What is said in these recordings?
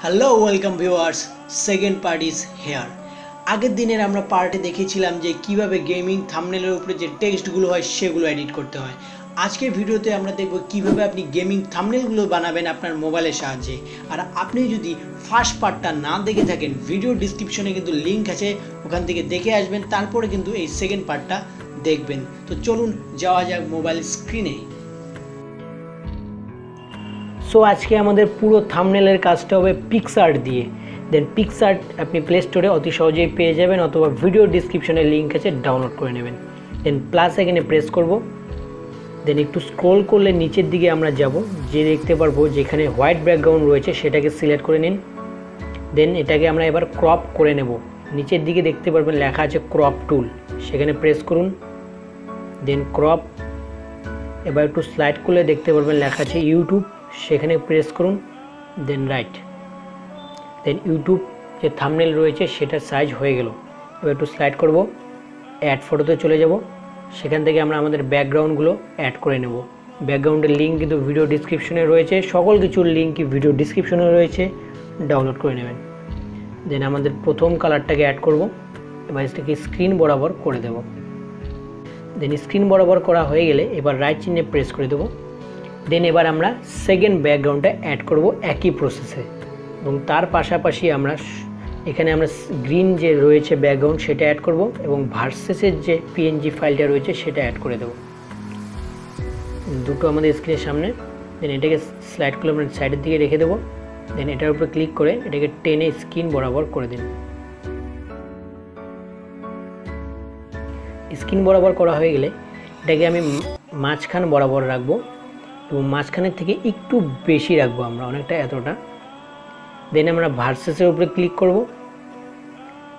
Hello welcome viewers, second part is here. আগের দিনের আমরা পার্টে দেখেছিলাম যে কিভাবে গেমিং থাম্বনেলের উপরে যে টেক্সটগুলো হয় সেগুলো এডিট করতে হয়। আজকের ভিডিওতে আমরা দেখব কিভাবে আপনি গেমিং থাম্বনেলগুলো বানাবেন আপনার মোবাইলের সাহায্যে। আর আপনি যদি ফার্স্ট পার্টটা না দেখে থাকেন, ভিডিও ডিসক্রিপশনে কিন্তু লিঙ্ক আছে, ওখান থেকে দেখে আসবেন, তারপরে কিন্তু এই সেকেন্ড পার্টটা দেখবেন। তো চলুন যাওয়া যাক মোবাইল স্ক্রিনে। সো আজকে আমাদের পুরো থাম্বনেলের কাজটা হবে পিক্সআর্ট দিয়ে। দেন পিক্সআর্ট আপনি প্লে স্টোরে অতি সহজেই পেয়ে যাবেন, অথবা ভিডিও ডিসক্রিপশনে লিঙ্ক আছে, ডাউনলোড করে নেবেন। দেন প্লাস এখানে প্রেস করব। দেন একটু স্ক্রল করলে নিচের দিকে আমরা যাব, যে দেখতে পারবো যেখানে হোয়াইট ব্যাকগ্রাউন্ড রয়েছে সেটাকে সিলেক্ট করে নিন। দেন এটাকে আমরা এবার ক্রপ করে নেব। নিচের দিকে দেখতে পারবেন লেখা আছে ক্রপ টুল, সেখানে প্রেস করুন। দেন ক্রপ, এবার একটু স্লাইড করলে দেখতে পারবেন লেখা আছে ইউটিউব, সেখানে প্রেস করুন। দেন রাইট। দেন ইউটিউব যে থাম্বনেল রয়েছে সেটার সাইজ হয়ে গেল। এবার একটু স্লাইড করব, অ্যাড ফটোতে চলে যাব, সেখান থেকে আমরা আমাদের ব্যাকগ্রাউন্ডগুলো অ্যাড করে নেব। ব্যাকগ্রাউন্ডের লিঙ্ক কিন্তু ভিডিও ডিসক্রিপশনে রয়েছে, সকল কিছুর লিঙ্কই ভিডিও ডিসক্রিপশনে রয়েছে, ডাউনলোড করে নেবেন। দেন আমাদের প্রথম কালারটাকে অ্যাড করব, এবার এটাকে স্ক্রিন বরাবর করে দেব। দেন স্ক্রিন বরাবর করা হয়ে গেলে এবার রাইট চিহ্নে প্রেস করে দেবো। দেন এবার আমরা সেকেন্ড ব্যাকগ্রাউন্ডটা অ্যাড করব একই প্রসেসে, এবং তার পাশাপাশি আমরা এখানে গ্রিন যে রয়েছে ব্যাকগ্রাউন্ড সেটা অ্যাড করব, এবং ভার্সেসের যে পিএনজি ফাইলটা রয়েছে সেটা অ্যাড করে দেব। দুটো আমাদের স্ক্রিনের সামনে। দেন এটাকে স্লাইড করে আমরা সাইডের দিকে রেখে দেবো। দেন এটার উপরে ক্লিক করে এটাকে টেনে স্ক্রিন বরাবর করে দিন। স্ক্রিন বরাবর করা হয়ে গেলে এটাকে আমি মাঝখান বরাবর রাখবো, এবং মাঝখানের থেকে একটু বেশি রাখবো আমরা, অনেকটা এতটা। দেন আমরা ভার্সেসের উপরে ক্লিক করব।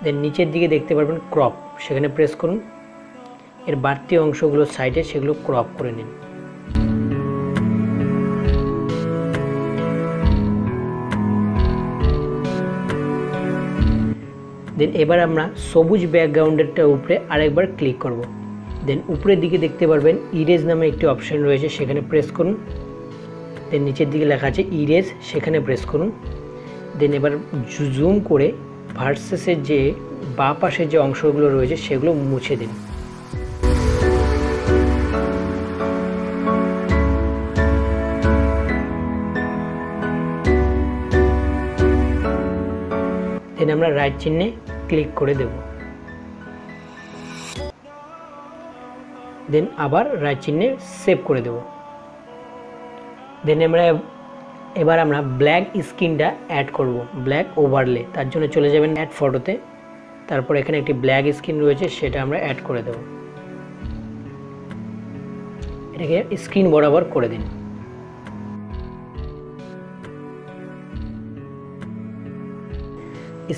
দেন নিচের দিকে দেখতে পারবেন ক্রপ, সেখানে প্রেস করুন। এর বাড়তি অংশগুলো সাইডে সেগুলো ক্রপ করে নিন। দেন এবার আমরা সবুজ ব্যাকগ্রাউন্ডেরটার উপরে আরেকবার ক্লিক করব। দেন উপরের দিকে দেখতে পারবেন ইরেজ নামে একটি অপশন রয়েছে, সেখানে প্রেস করুন। দেন নিচের দিকে লেখা আছে ইরেজ, সেখানে প্রেস করুন। দেন এবার জুম করে ভার্সেসের যে বাঁ পাশের যে অংশগুলো রয়েছে সেগুলো মুছে দিন। দেন আমরা রাইট চিহ্নে ক্লিক করে দেব। দেন আবার রাইট চিহ্নে সেভ করে দেব। দেন এবার আমরা ব্ল্যাক স্ক্রিনটা অ্যাড করব, ব্ল্যাক ওভারলে। তার জন্য চলে যাবেন অ্যাড ফটোতে, তারপর এখানে একটি ব্ল্যাক স্ক্রিন রয়েছে সেটা আমরা অ্যাড করে দেব। এটাকে স্ক্রিন বরাবর করে দিন।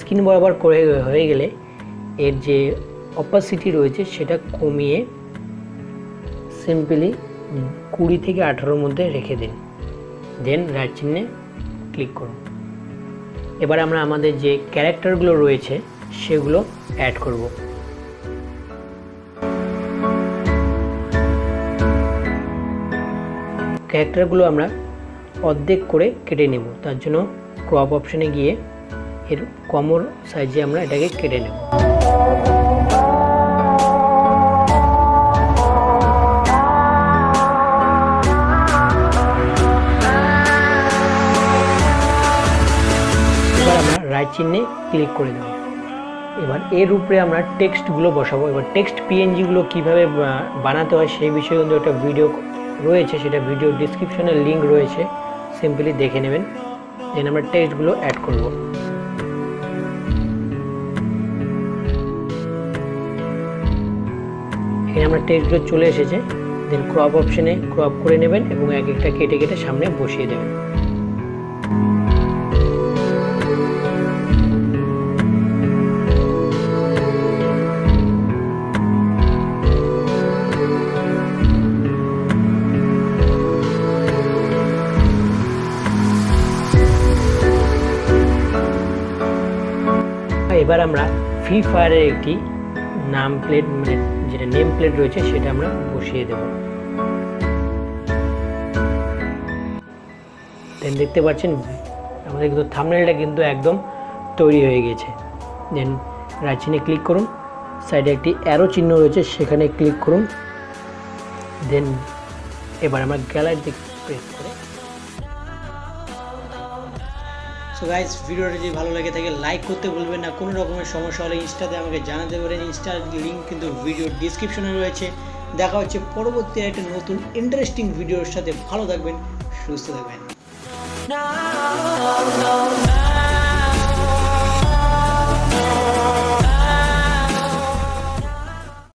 স্ক্রিন বরাবর করে হয়ে গেলে এর যে অপাসিটি রয়েছে সেটা কমিয়ে সিম্পলি 20 থেকে 18 মধ্যে রেখে দিন। দেন রাইট চিহ্নে ক্লিক করুন। এবার আমরা আমাদের যে ক্যারেক্টারগুলো রয়েছে সেগুলো অ্যাড করব। ক্যারেক্টারগুলো আমরা অর্ধেক করে কেটে নেব, তার জন্য ক্রপ অপশনে গিয়ে এর কমর সাইজে আমরা এটাকে কেটে নেব। রাইট চিহ্নে ক্লিক করে দেব। এবার এর উপরে আমরা টেক্সটগুলো বসাবো। এবার টেক্সট পিএনজিগুলো কীভাবে বানাতে হয় সেই বিষয়ে কিন্তু একটা ভিডিও রয়েছে, সেটা ভিডিও ডিসক্রিপশনে লিঙ্ক রয়েছে, সিম্পলি দেখে নেবেন। দেন আমরা টেক্সটগুলো অ্যাড করব। এখানে আমরা টেক্সটগুলো চলে এসেছে। দেন ক্রপ অপশনে ক্রপ করে নেবেন এবং এক একটা কেটে কেটে সামনে বসিয়ে দেবেন। এবার আমরা ফ্রি ফায়ারের একটি নাম প্লেট, মানে যেটা নেম প্লেট রয়েছে সেটা আমরা বসিয়ে দেব। দেন দেখতে পাচ্ছেন আমাদের কিন্তু থাম্বনেলটা কিন্তু একদম তৈরি হয়ে গেছে। দেন রাইট চিহ্নে ক্লিক করুন, সাইডে একটি অ্যারো চিহ্ন রয়েছে সেখানে ক্লিক করুন। দেন এবার আমরা গ্যালারিতে প্রেস করে। সো গাইস, ভিডিওটা যদি ভালো লাগে থাকে লাইক করতে ভুলবেন না। কোনো রকমের সমস্যা হলে ইনস্টাতে আমাকে জানাতে পারেন, ইনস্টার লিঙ্ক কিন্তু ভিডিও ডিসক্রিপশনে রয়েছে। দেখা হচ্ছে পরবর্তী একটা নতুন ইন্টারেস্টিং ভিডিওর সাথে। ভালো থাকবেন, সুস্থ থাকবেন।